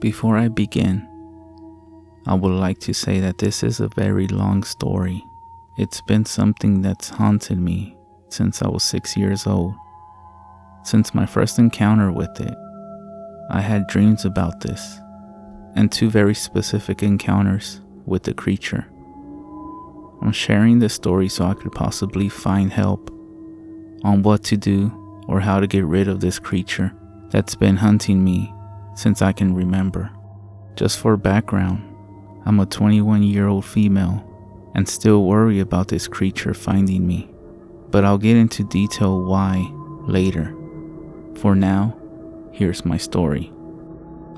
Before I begin, I would like to say that this is a very long story. It's been something that's haunted me since I was 6 years old. Since my first encounter with it, I had dreams about this, and 2 very specific encounters with the creature. I'm sharing this story so I could possibly find help on what to do or how to get rid of this creature that's been hunting me since I can remember. Just for background, I'm a 21-year-old female and still worry about this creature finding me, but I'll get into detail why later. For now, here's my story.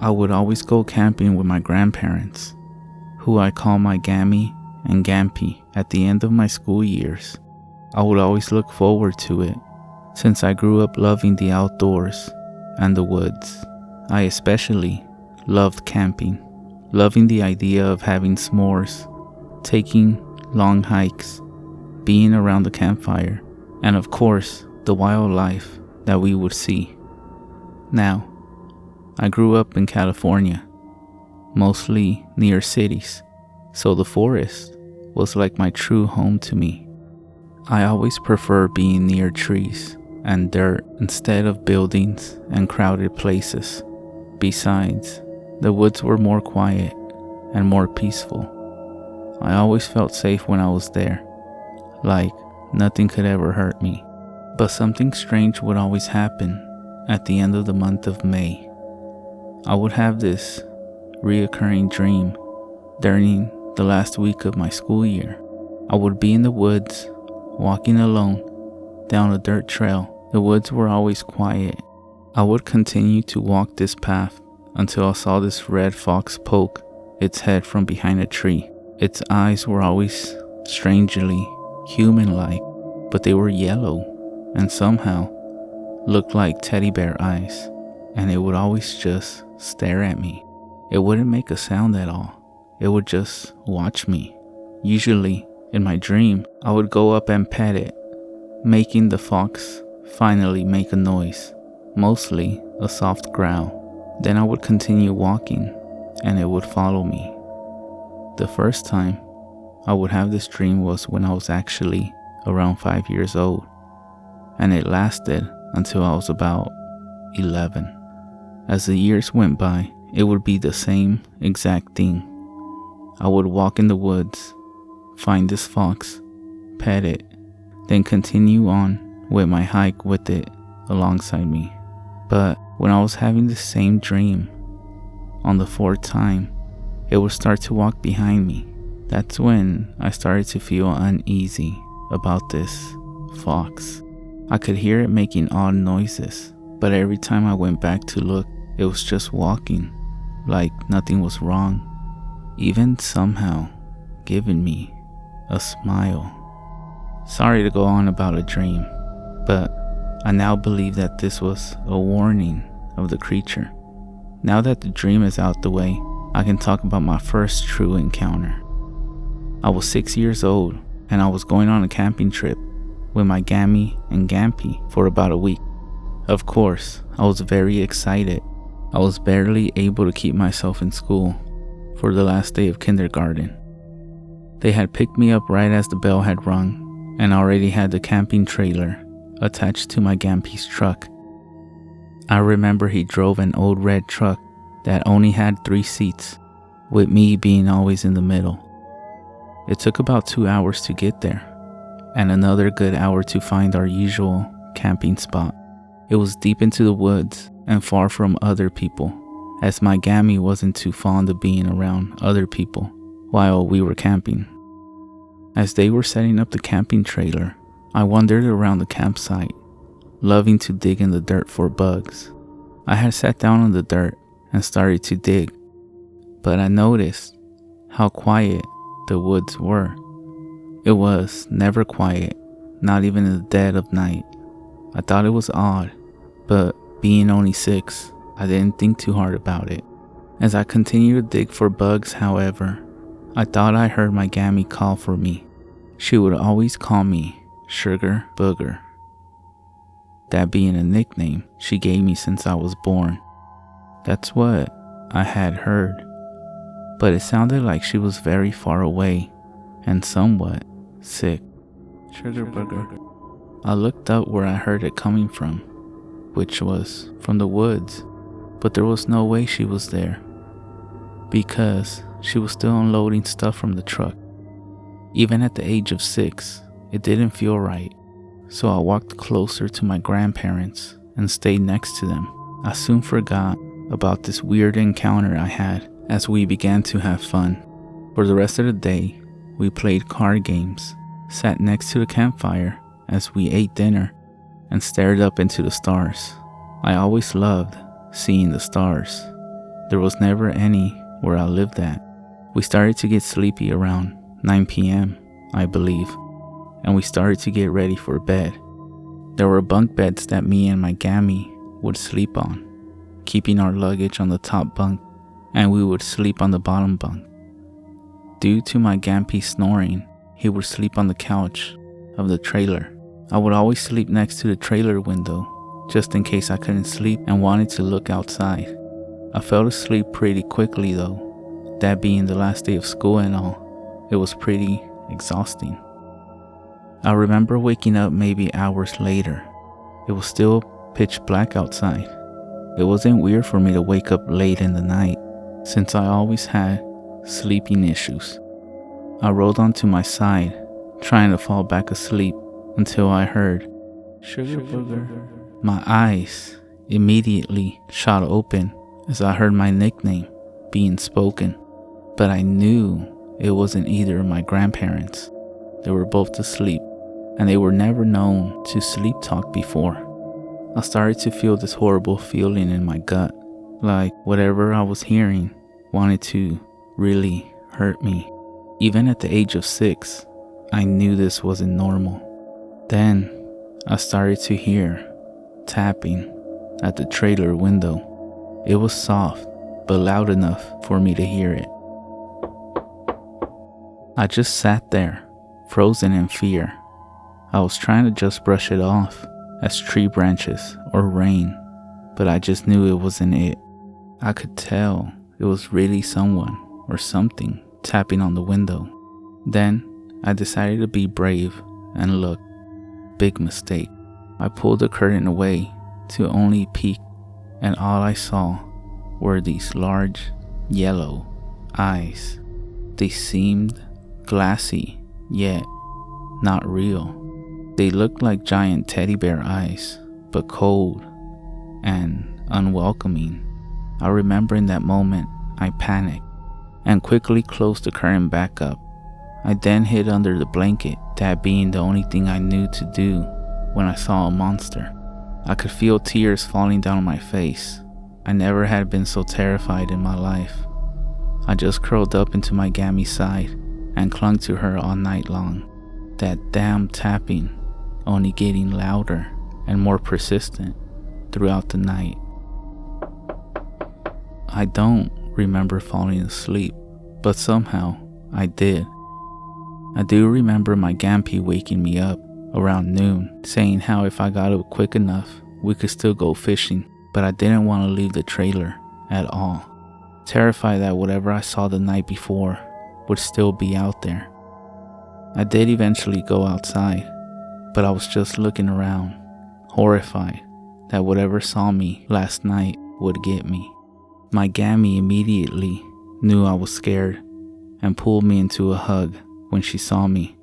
I would always go camping with my grandparents, who I call my Gammy and Gampy, at the end of my school years. I would always look forward to it, since I grew up loving the outdoors and the woods. I especially loved camping, loving the idea of having s'mores, taking long hikes, being around the campfire, and of course, the wildlife that we would see. Now, I grew up in California, mostly near cities, so the forest was like my true home to me. I always prefer being near trees and dirt instead of buildings and crowded places. Besides, the woods were more quiet and more peaceful. I always felt safe when I was there, like nothing could ever hurt me. But something strange would always happen at the end of the month of May. I would have this reoccurring dream during the last week of my school year. I would be in the woods, walking alone down a dirt trail. The woods were always quiet. I would continue to walk this path until I saw this red fox poke its head from behind a tree. Its eyes were always strangely human-like, but they were yellow and somehow looked like teddy bear eyes, and it would always just stare at me. It wouldn't make a sound at all. It would just watch me. Usually, in my dream, I would go up and pet it, making the fox finally make a noise, mostly a soft growl. Then I would continue walking, and it would follow me. The first time I would have this dream was when I was actually around 5 years old, and it lasted until I was about 11. As the years went by, it would be the same exact thing. I would walk in the woods, find this fox, pet it, then continue on with my hike with it alongside me. But when I was having the same dream, on the 4th time, it would start to walk behind me. That's when I started to feel uneasy about this fox. I could hear it making odd noises, but every time I went back to look, it was just walking, like nothing was wrong, even somehow giving me a smile. Sorry to go on about a dream, but I now believe that this was a warning of the creature. Now that the dream is out the way, I can talk about my first true encounter. I was 6 years old, and I was going on a camping trip with my Gammy and Gampy for about a week. Of course, I was very excited. I was barely able to keep myself in school for the last day of kindergarten. They had picked me up right as the bell had rung, and already had the camping trailer attached to my Gampy's truck. I remember he drove an old red truck that only had 3 seats, with me being always in the middle. It took about 2 hours to get there, and another good hour to find our usual camping spot. It was deep into the woods and far from other people, as my Gammy wasn't too fond of being around other people while we were camping. As they were setting up the camping trailer, I wandered around the campsite, loving to dig in the dirt for bugs. I had sat down on the dirt and started to dig, but I noticed how quiet the woods were. It was never quiet, not even in the dead of night. I thought it was odd, but being only 6, I didn't think too hard about it. As I continued to dig for bugs, however, I thought I heard my Gammy call for me. She would always call me Sugar Booger, that being a nickname she gave me since I was born. That's what I had heard, but it sounded like she was very far away and somewhat sick. Sugar burger. I looked up where I heard it coming from, which was from the woods, but there was no way she was there because she was still unloading stuff from the truck. Even at the age of 6, it didn't feel right, so I walked closer to my grandparents and stayed next to them. I soon forgot about this weird encounter I had as we began to have fun. For the rest of the day, we played card games, sat next to the campfire as we ate dinner, and stared up into the stars. I always loved seeing the stars. There was never any where I lived at. We started to get sleepy around 9 p.m., I believe, and we started to get ready for bed. There were bunk beds that me and my gammy would sleep on, keeping our luggage on the top bunk, and we would sleep on the bottom bunk. Due to my gampy snoring, he would sleep on the couch of the trailer. I would always sleep next to the trailer window, just in case I couldn't sleep and wanted to look outside. I fell asleep pretty quickly though, that being the last day of school and all. It was pretty exhausting. I remember waking up maybe hours later. It was still pitch black outside. It wasn't weird for me to wake up late in the night, since I always had sleeping issues. I rolled onto my side, trying to fall back asleep until I heard, "Sugar booger." My eyes immediately shot open as I heard my nickname being spoken, but I knew it wasn't either of my grandparents. They were both asleep, and they were never known to sleep talk before. I started to feel this horrible feeling in my gut, like whatever I was hearing wanted to really hurt me. Even at the age of 6, I knew this wasn't normal. Then I started to hear tapping at the trailer window. It was soft, but loud enough for me to hear it. I just sat there, frozen in fear. I was trying to just brush it off as tree branches or rain, but I just knew it wasn't it. I could tell it was really someone or something tapping on the window. Then I decided to be brave and look. Big mistake. I pulled the curtain away to only peek, and all I saw were these large yellow eyes. They seemed glassy, yet not real. They looked like giant teddy bear eyes, but cold and unwelcoming. I remember in that moment, I panicked and quickly closed the curtain back up. I then hid under the blanket, that being the only thing I knew to do when I saw a monster. I could feel tears falling down my face. I never had been so terrified in my life. I just curled up into my gammy's side and clung to her all night long. That damn tapping only getting louder and more persistent throughout the night. I don't remember falling asleep, but somehow I did. I do remember my gampy waking me up around noon, saying how if I got up quick enough, we could still go fishing, but I didn't want to leave the trailer at all, terrified that whatever I saw the night before would still be out there. I did eventually go outside, but I was just looking around, horrified that whatever saw me last night would get me. My gammy immediately knew I was scared and pulled me into a hug when she saw me,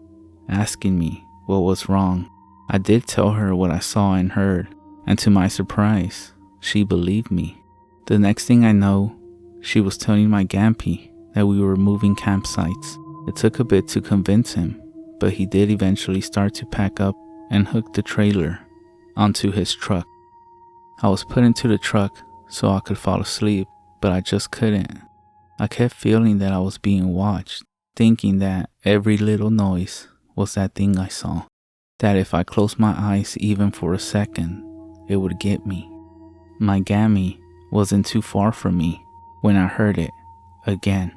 asking me what was wrong. I did tell her what I saw and heard, and to my surprise, she believed me. The next thing I know, she was telling my gampy that we were moving campsites. It took a bit to convince him, but he did eventually start to pack up and hook the trailer onto his truck. I was put into the truck so I could fall asleep, but I just couldn't. I kept feeling that I was being watched, thinking that every little noise was that thing I saw, that if I closed my eyes even for a second, it would get me. My gammy wasn't too far from me when I heard it again,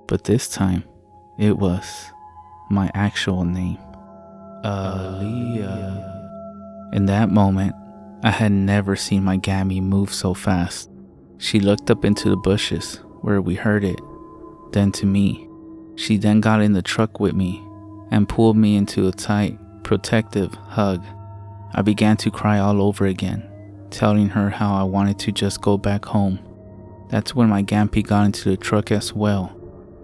but this time it was my actual name, Aaliyah. In that moment, I had never seen my gammy move so fast. She looked up into the bushes where we heard it, then to me. She then got in the truck with me and pulled me into a tight, protective hug. I began to cry all over again, telling her how I wanted to just go back home. That's when my Gampy got into the truck as well,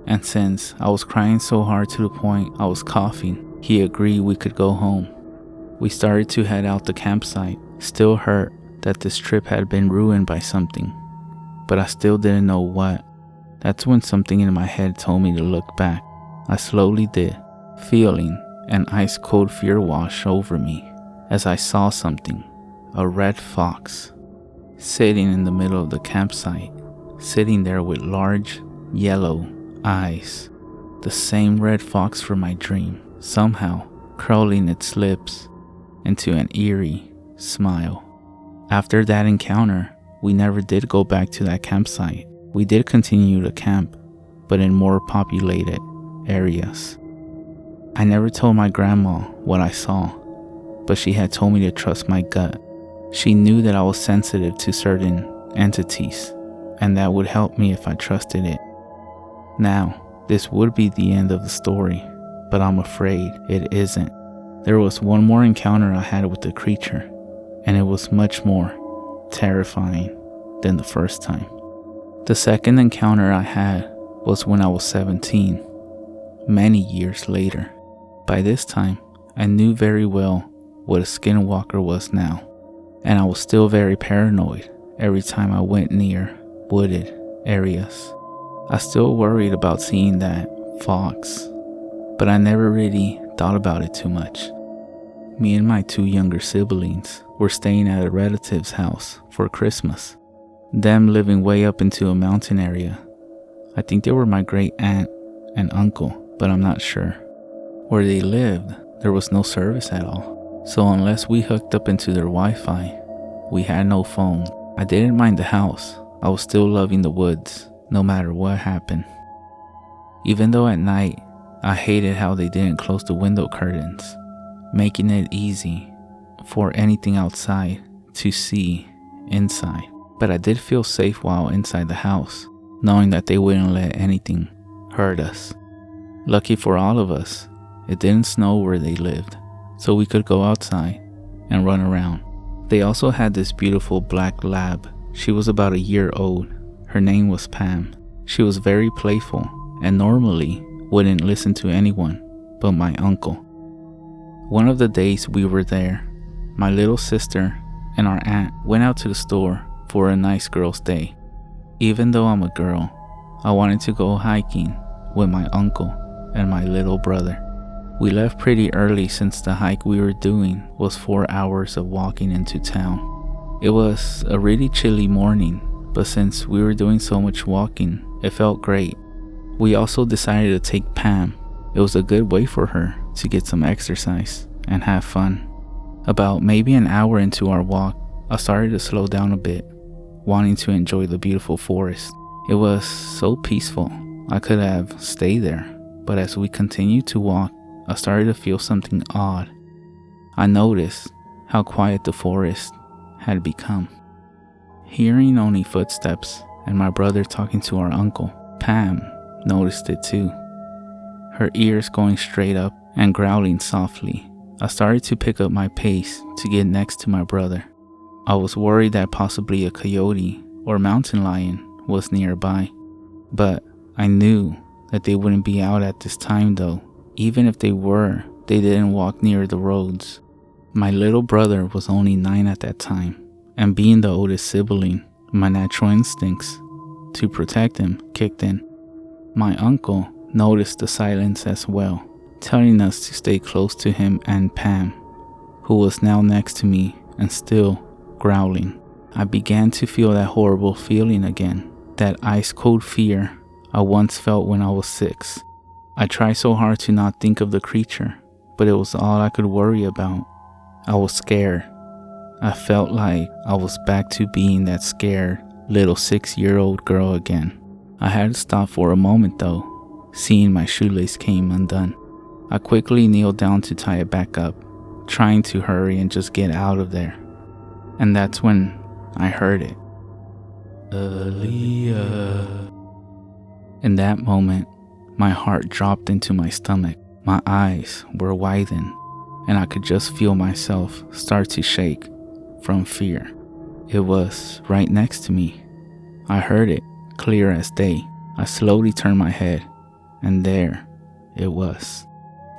and since I was crying so hard to the point I was coughing, he agreed we could go home. We started to head out the campsite, still hurt that this trip had been ruined by something, but I still didn't know what. That's when something in my head told me to look back. I slowly did, feeling an ice-cold fear wash over me as I saw something, a red fox, sitting in the middle of the campsite, sitting there with large, yellow eyes, the same red fox from my dream, somehow curling its lips into an eerie smile. After that encounter, we never did go back to that campsite. We did continue to camp, but in more populated areas. I never told my grandma what I saw, but she had told me to trust my gut. She knew that I was sensitive to certain entities, and that would help me if I trusted it. Now, this would be the end of the story, but I'm afraid it isn't. There was one more encounter I had with the creature, and it was much more terrifying than the first time. The second encounter I had was when I was 17, many years later. By this time, I knew very well what a skinwalker was now, and I was still very paranoid every time I went near wooded areas. I still worried about seeing that fox, but I never really thought about it too much. Me and my 2 younger siblings were staying at a relative's house for Christmas, them living way up into a mountain area. I think they were my great aunt and uncle, but I'm not sure. Where they lived, there was no service at all, so unless we hooked up into their Wi-Fi, we had no phone. I didn't mind the house. I was still loving the woods, no matter what happened. Even though at night, I hated how they didn't close the window curtains, making it easy for anything outside to see inside. But I did feel safe while inside the house, knowing that they wouldn't let anything hurt us. Lucky for all of us, it didn't snow where they lived, so we could go outside and run around. They also had this beautiful black lab. She was about a year old. Her name was Pam. She was very playful and normally wouldn't listen to anyone but my uncle. One of the days we were there, my little sister and our aunt went out to the store for a nice girl's day. Even though I'm a girl, I wanted to go hiking with my uncle and my little brother. We left pretty early since the hike we were doing was 4 hours of walking into town. It was a really chilly morning, but since we were doing so much walking, it felt great. We also decided to take Pam. It was a good way for her to get some exercise and have fun. About maybe an hour into our walk, I started to slow down a bit, wanting to enjoy the beautiful forest. It was so peaceful. I could have stayed there, but as we continued to walk, I started to feel something odd. I noticed how quiet the forest had become. Hearing only footsteps and my brother talking to our uncle, Pam noticed it too. Her ears going straight up and growling softly. I started to pick up my pace to get next to my brother. I was worried that possibly a coyote or mountain lion was nearby, but I knew that they wouldn't be out at this time though. Even if they were, they didn't walk near the roads. My little brother was only 9 at that time, and being the oldest sibling, my natural instincts to protect him kicked in. My uncle noticed the silence as well, telling us to stay close to him and Pam, who was now next to me and still growling. I began to feel that horrible feeling again, that ice-cold fear I once felt when I was 6. I tried so hard to not think of the creature, but it was all I could worry about. I was scared. I felt like I was back to being that scared little 6-year-old girl again. I had to stop for a moment though, seeing my shoelace came undone. I quickly kneeled down to tie it back up, trying to hurry and just get out of there. And that's when I heard it. Aaliyah. In that moment, my heart dropped into my stomach. My eyes were widened, and I could just feel myself start to shake from fear. It was right next to me. I heard it clear as day. I slowly turned my head, and there it was.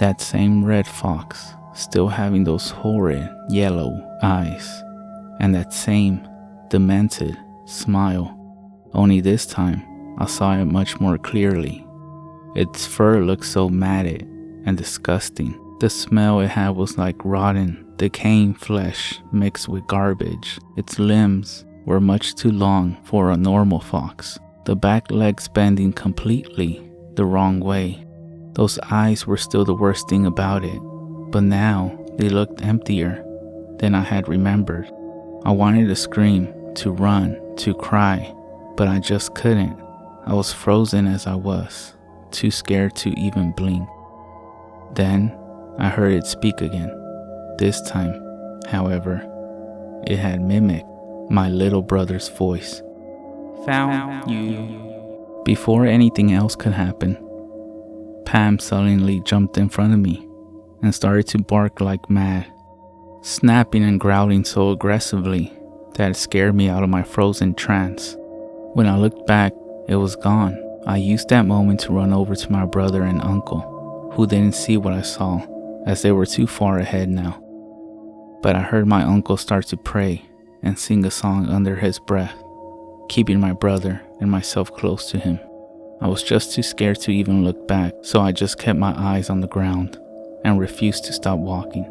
That same red fox, still having those horrid yellow eyes, and that same demented smile. Only this time, I saw it much more clearly. Its fur looked so matted and disgusting. The smell it had was like rotten, decaying flesh mixed with garbage. Its limbs were much too long for a normal fox, the back legs bending completely the wrong way. Those eyes were still the worst thing about it, but now they looked emptier than I had remembered. I wanted to scream, to run, to cry, but I just couldn't. I was frozen as I was, too scared to even blink. Then I heard it speak again. This time, however, it had mimicked my little brother's voice. Found you. Before anything else could happen, Pam suddenly jumped in front of me and started to bark like mad, snapping and growling so aggressively that it scared me out of my frozen trance. When I looked back, it was gone. I used that moment to run over to my brother and uncle, who didn't see what I saw, as they were too far ahead now. But I heard my uncle start to pray and sing a song under his breath, keeping my brother and myself close to him. I was just too scared to even look back, so I just kept my eyes on the ground and refused to stop walking.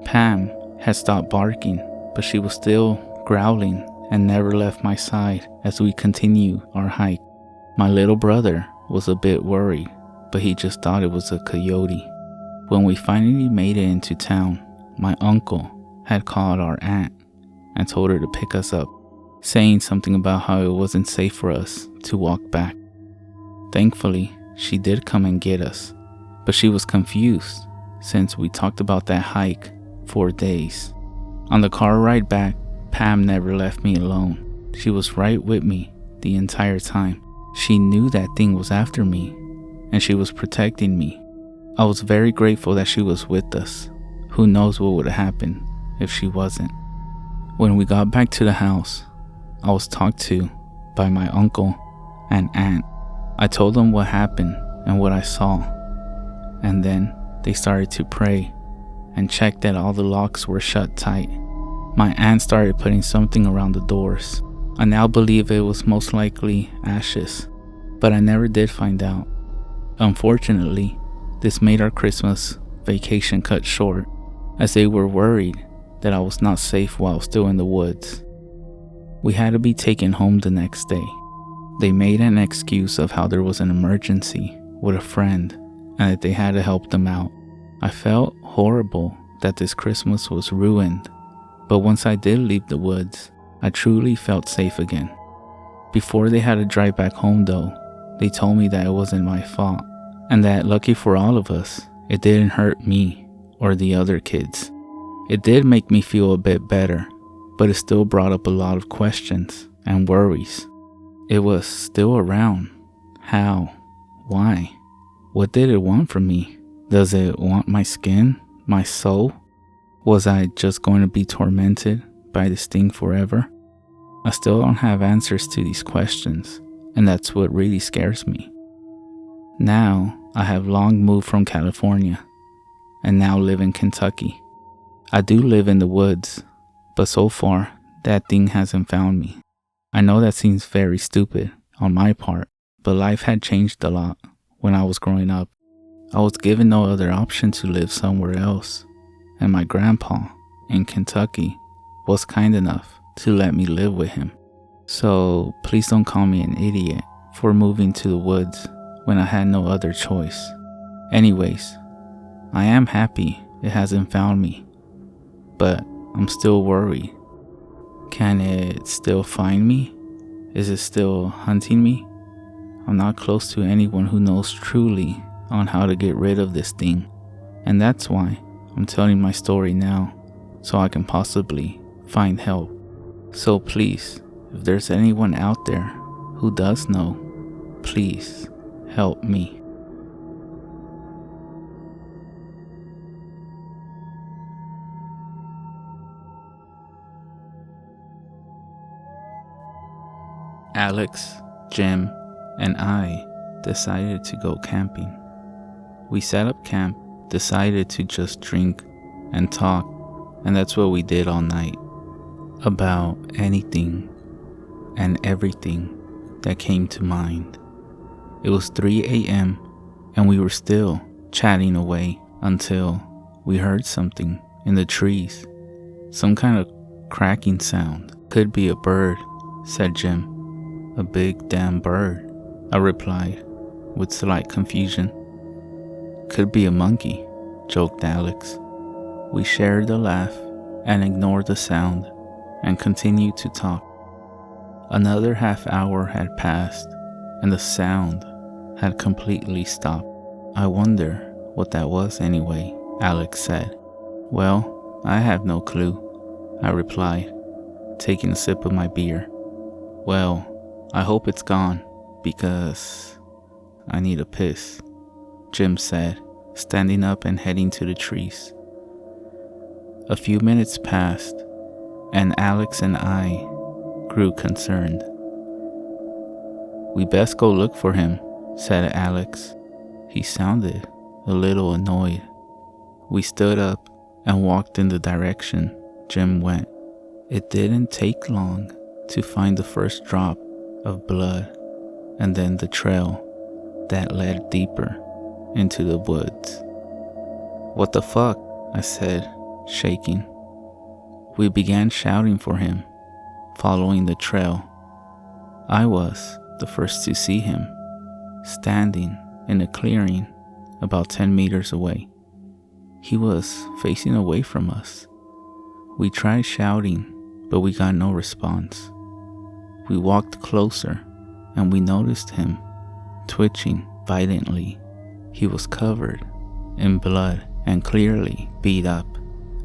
Pam had stopped barking, but she was still growling and never left my side as we continued our hike. My little brother was a bit worried, but he just thought it was a coyote. When we finally made it into town, my uncle had called our aunt and told her to pick us up, saying something about how it wasn't safe for us to walk back. Thankfully, she did come and get us, but she was confused since we talked about that hike for days. On the car ride back, Pam never left me alone. She was right with me the entire time. She knew that thing was after me, and she was protecting me. I was very grateful that she was with us. Who knows what would have happened if she wasn't. When we got back to the house, I was talked to by my uncle and aunt. I told them what happened and what I saw, and then they started to pray and check that all the locks were shut tight. My aunt started putting something around the doors. I now believe it was most likely ashes, but I never did find out. Unfortunately, this made our Christmas vacation cut short, as they were worried that I was not safe while still in the woods. We had to be taken home the next day. They made an excuse of how there was an emergency with a friend and that they had to help them out. I felt horrible that this Christmas was ruined, but once I did leave the woods, I truly felt safe again. Before they had to drive back home though, they told me that it wasn't my fault, and that lucky for all of us, it didn't hurt me or the other kids. It did make me feel a bit better, but it still brought up a lot of questions and worries. It was still around. How? Why? What did it want from me? Does it want my skin? My soul? Was I just going to be tormented by this thing forever? I still don't have answers to these questions, and that's what really scares me. Now, I have long moved from California, and now live in Kentucky. I do live in the woods, but so far, that thing hasn't found me. I know that seems very stupid on my part, but life had changed a lot when I was growing up. I was given no other option to live somewhere else, and my grandpa in Kentucky was kind enough to let me live with him. So please don't call me an idiot for moving to the woods when I had no other choice. Anyways, I am happy it hasn't found me, but I'm still worried. Can it still find me? Is it still hunting me? I'm not close to anyone who knows truly on how to get rid of this thing, and that's why I'm telling my story now, so I can possibly find help. So please, If there's anyone out there who does know, please help me. Alex, Jim, and I decided to go camping. We set up camp, decided to just drink and talk, and that's what we did all night. About anything and everything that came to mind. It was 3 a.m. and we were still chatting away until we heard something in the trees. Some kind of cracking sound. Could be a bird, said Jim. A big damn bird, I replied with slight confusion. Could be a monkey, joked Alex. We shared a laugh and ignored the sound and continued to talk. Another half hour had passed and the sound had completely stopped. I wonder what that was anyway, Alex said. Well, I have no clue, I replied, taking a sip of my beer. Well, I hope it's gone, because I need a piss, Jim said, standing up and heading to the trees. A few minutes passed, and Alex and I grew concerned. We best go look for him, said Alex. He sounded a little annoyed. We stood up and walked in the direction Jim went. It didn't take long to find the first drop of blood, and then the trail that led deeper into the woods. What the fuck? I said, shaking. We began shouting for him, following the trail. I was the first to see him, standing in a clearing about 10 meters away. He was facing away from us. We tried shouting, but we got no response. We walked closer, and we noticed him twitching violently. He was covered in blood and clearly beat up.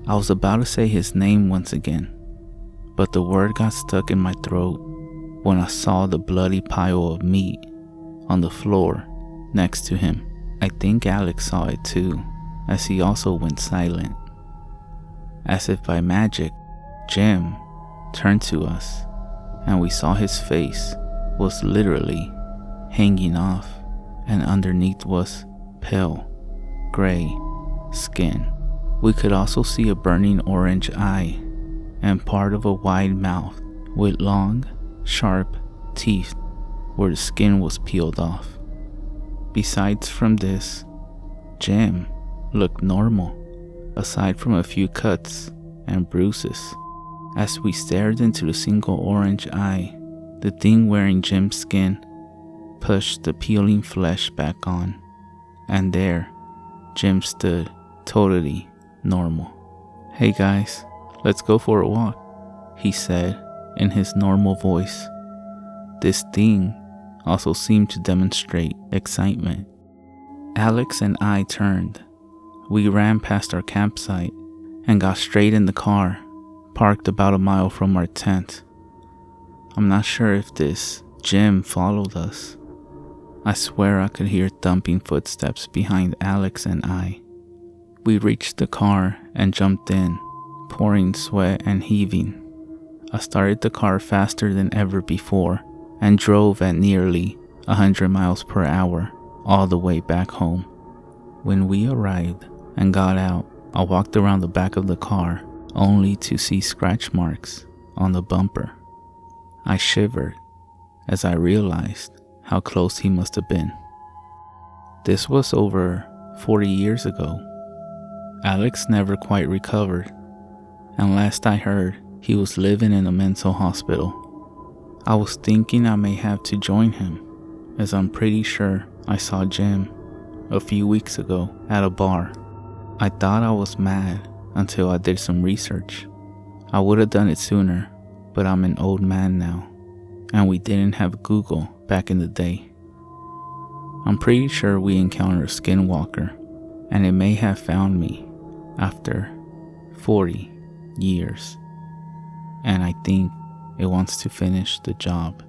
I was about to say his name once again, but the word got stuck in my throat when I saw the bloody pile of meat on the floor next to him. I think Alex saw it too, as he also went silent. As if by magic, Jim turned to us, and we saw his face was literally hanging off, and underneath was pale gray skin. We could also see a burning orange eye and part of a wide mouth with long, sharp teeth where the skin was peeled off. Besides from this, Jim looked normal, aside from a few cuts and bruises. As we stared into the single orange eye, the thing wearing Jim's skin pushed the peeling flesh back on, and there, Jim stood totally normal. Hey guys, let's go for a walk, he said in his normal voice. This thing also seemed to demonstrate excitement. Alex and I turned. We ran past our campsite and got straight in the car, parked about a mile from our tent. I'm not sure if this Jim followed us. I swear I could hear thumping footsteps behind Alex and I. We reached the car and jumped in, pouring sweat and heaving. I started the car faster than ever before and drove at nearly 100 miles per hour all the way back home. When we arrived and got out, I walked around the back of the car only to see scratch marks on the bumper. I shivered as I realized how close he must have been. This was over 40 years ago. Alex never quite recovered, and last I heard, he was living in a mental hospital. I was thinking I may have to join him, as I'm pretty sure I saw Jim a few weeks ago at a bar. I thought I was mad until I did some research. I would have done it sooner, but I'm an old man now, and we didn't have Google back in the day. I'm pretty sure we encountered a Skinwalker, and it may have found me after 40 years. And I think it wants to finish the job.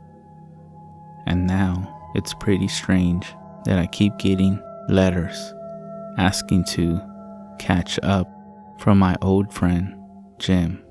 And now it's pretty strange that I keep getting letters asking to catch up from my old friend, Jim.